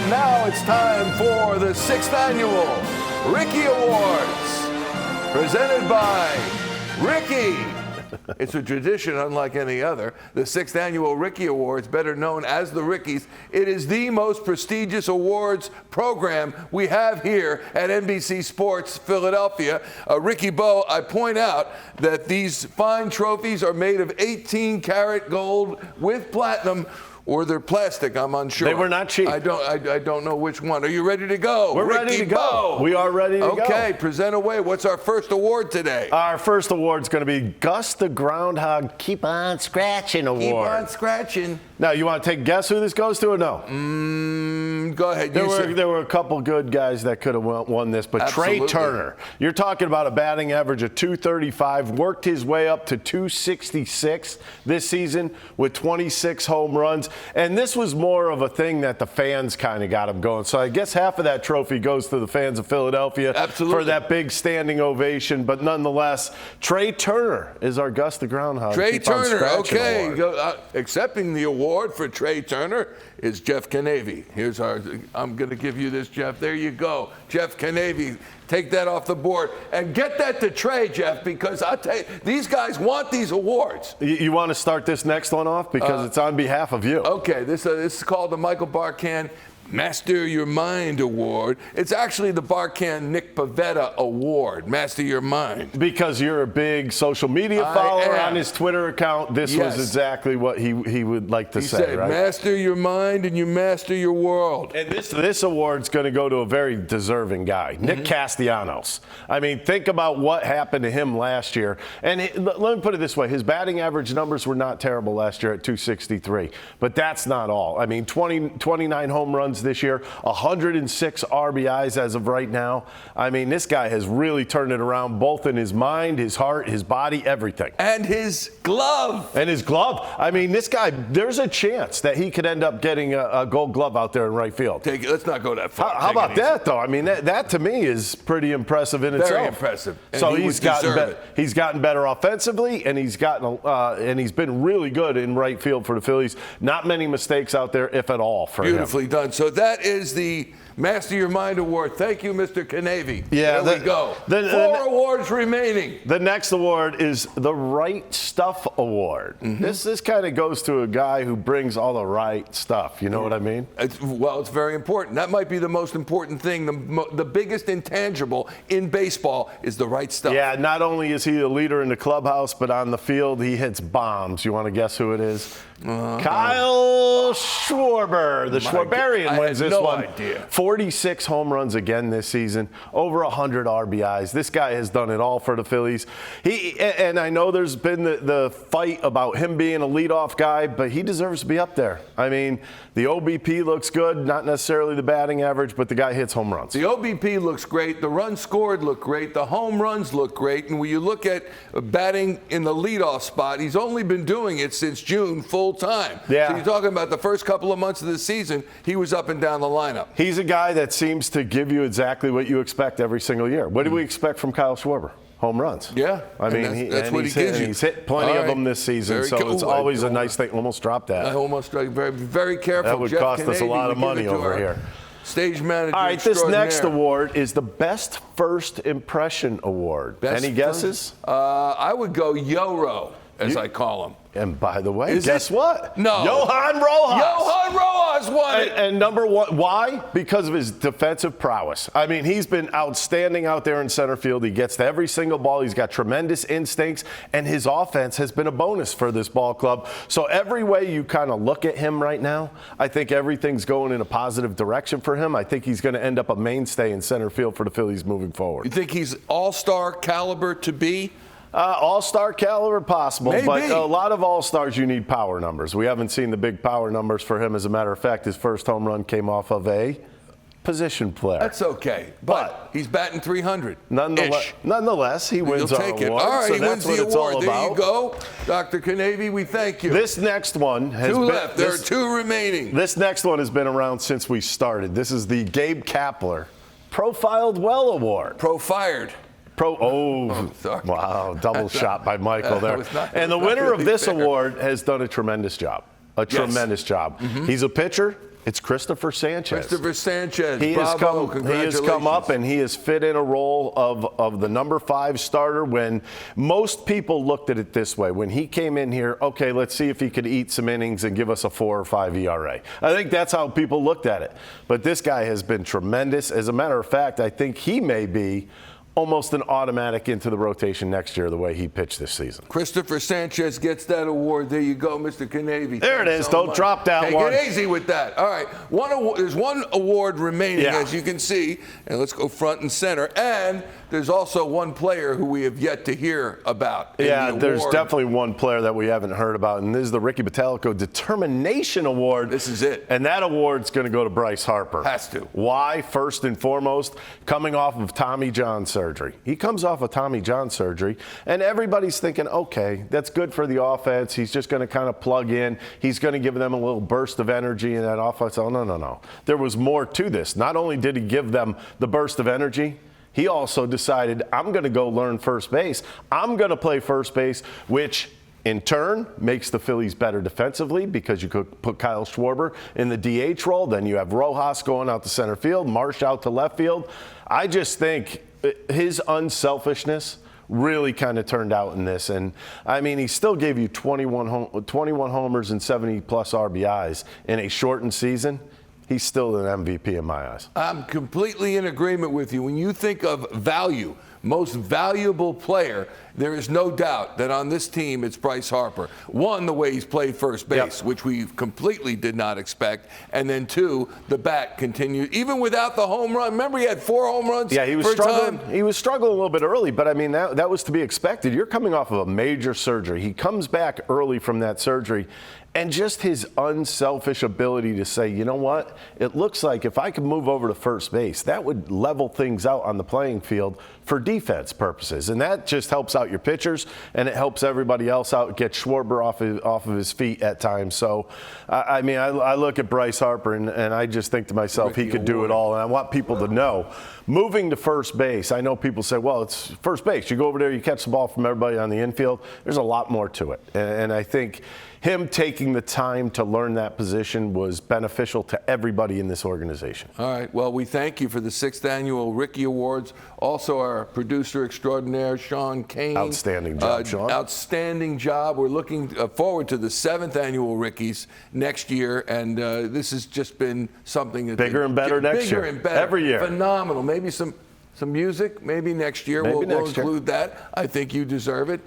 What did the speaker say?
And now it's time for the 6th annual Ricky Awards, presented by Ricky. It's a tradition unlike any other. The 6th annual Ricky Awards, better known as the Rickies, it is the most prestigious awards program we have here at NBC Sports Philadelphia. Ricky Bo, I point out that these fine trophies are made of 18-karat gold with platinum, or they're plastic, I'm unsure. They were not cheap. I don't know which one. Are you ready to go? We're ready to go. We are ready to go. Okay, present away. What's our first award today? Our first award's going to be Gus the Groundhog Keep On Scratching Award. Keep on scratching. Now, you want to take a guess who this goes to or no? Go ahead. There were a couple good guys that could have won this, but Absolutely. Trey Turner, you're talking about a batting average of .235, worked his way up to .266 this season with 26 home runs. And this was more of a thing that the fans kind of got him going. So I guess half of that trophy goes to the fans of Philadelphia. Absolutely. For that big standing ovation. But nonetheless, Trey Turner is our Gus the Groundhog. Trey Keep on Turner, scratching okay. award. Accepting the award for Trey Turner is Jeff Canavy. I'm going to give you this, Jeff. There you go. Jeff Canavy. Take that off the board and get that to Trey, Jeff, because I'll tell you, these guys want these awards. You want to start this next one off because it's on behalf of you. Okay, this is called the Michael Barkan Master Your Mind Award. It's actually the Barkan Nick Pavetta Award, Master Your Mind. Because you're a big social media follower on his Twitter account, this was exactly what he would like to say, said, right? Master your mind and you master your world. And this award's going to go to a very deserving guy, Nick Castellanos. I mean, think about what happened to him last year. And let me put it this way. His batting average numbers were not terrible last year at .263. But that's not all. I mean, 29 home runs this year, 106 RBIs as of right now. I mean, this guy has really turned it around, both in his mind, his heart, his body, everything. And his glove. I mean, this guy, there's a chance that he could end up getting a gold glove out there in right field. Let's not go that far. How about that, though? I mean, that to me is pretty impressive in itself. Very impressive. And so he's gotten better offensively, and he's been really good in right field for the Phillies. Not many mistakes out there, if at all, for him. Beautifully done. So that is the Master Your Mind Award. Thank you, Mr. Canavy. Yeah, there we go. 4 awards remaining. The next award is the Right Stuff Award. This kind of goes to a guy who brings all the right stuff. You know what I mean? It's very important. That might be the most important thing. The biggest intangible in baseball is the right stuff. Yeah, not only is he a leader in the clubhouse, but on the field, he hits bombs. You want to guess who it is? Kyle Schwarber. The Schwarberian wins this one. Idea. 46 home runs again this season, over 100 RBIs. This guy has done it all for the Phillies. And I know there's been the fight about him being a leadoff guy, but he deserves to be up there. I mean, the OBP looks good, not necessarily the batting average, but the guy hits home runs. The OBP looks great. The runs scored look great. The home runs look great. And when you look at batting in the leadoff spot, he's only been doing it since June full time. Yeah. So you're talking about the first couple of months of the season, he was up and down the lineup. He's a guy that seems to give you exactly what you expect every single year. What do we expect from Kyle Schwarber? Home runs. Yeah. I mean, that's what he gives you. He's hit plenty of them this season, so it's always a nice thing. Almost dropped that. I almost dropped. Very, very careful. That would cost us a lot of money over here. Stage manager. All right, this next award is the Best First Impression Award. Any guesses? I would go Yoro, as I call him. And by the way, guess what? No. Johan Rojas. Johan Rojas won it. And number one, why? Because of his defensive prowess. I mean, he's been outstanding out there in center field. He gets to every single ball. He's got tremendous instincts, and his offense has been a bonus for this ball club. So every way you kind of look at him right now, I think everything's going in a positive direction for him. I think he's going to end up a mainstay in center field for the Phillies moving forward. You think he's all-star caliber to be? All-star caliber possible, Maybe. But a lot of all-stars you need power numbers. We haven't seen the big power numbers for him. As a matter of fact, his first home run came off of a position player. That's okay, but he's batting 300. Nonetheless, he wins our award. All right, so he wins the award. There you go, Dr. Canavy. We thank you. This next one has two left. There are 2 remaining. This next one has been around since we started. This is the Gabe Kapler Profiled Well Award. Profired. Wow, double shot by Michael there. And the winner of this award has done a tremendous job. Tremendous job. He's a pitcher. It's Christopher Sanchez. Christopher Sanchez. He has come up and he has fit in a role of the number 5 starter when most people looked at it this way. When he came in here, okay, let's see if he could eat some innings and give us a 4 or 5 ERA. I think that's how people looked at it. But this guy has been tremendous. As a matter of fact, I think he may be almost an automatic into the rotation next year the way he pitched this season. Christopher Sanchez gets that award. There you go, Mr. Canavy. There it is. Don't drop that one. Take it easy with that. All right. There's one award remaining, as you can see. And let's go front and center. And there's also one player who we have yet to hear about. Yeah, there's definitely one player that we haven't heard about, and this is the Ricky Bottalico Determination Award. This is it. And that award's going to go to Bryce Harper. Has to. Why? First and foremost, coming off of Tommy John surgery. He comes off of Tommy John surgery, and everybody's thinking, okay, that's good for the offense. He's just going to kind of plug in. He's going to give them a little burst of energy in that offense. Oh, no. There was more to this. Not only did he give them the burst of energy, he also decided, I'm going to go learn first base. I'm going to play first base, which in turn makes the Phillies better defensively because you could put Kyle Schwarber in the DH role. Then you have Rojas going out to center field, Marsh out to left field. I just think his unselfishness really kind of turned out in this. And, I mean, he still gave you 21 homers and 70-plus RBIs in a shortened season. He's still an MVP in my eyes. I'm completely in agreement with you. When you think of value, most valuable player, there is no doubt that on this team it's Bryce Harper. One, the way he's played first base, which we completely did not expect. And then two, the bat continued. Even without the home run. Remember he had 4 home runs? Yeah, he was struggling. He was struggling a little bit early, but I mean, that was to be expected. You're coming off of a major surgery. He comes back early from that surgery. And just his unselfish ability to say, you know what, it looks like if I could move over to first base, that would level things out on the playing field for defense purposes. And that just helps out your pitchers, and it helps everybody else out, get Schwarber off of his feet at times. So, I mean, I look at Bryce Harper, and I just think to myself, he could do it all. And I want people to know, moving to first base, I know people say, well, it's first base. You go over there, you catch the ball from everybody on the infield. There's a lot more to it. And I think him taking the time to learn that position was beneficial to everybody in this organization. All right. Well, we thank you for the 6th Annual Ricky Awards. Also, our producer extraordinaire, Sean Kane. Outstanding job, Sean. Outstanding job. We're looking forward to the 7th Annual Rickies next year. And this has just been something that's bigger and better next year. Bigger and better. Every year. Phenomenal. Maybe some music, maybe next year. We'll include that. I think you deserve it.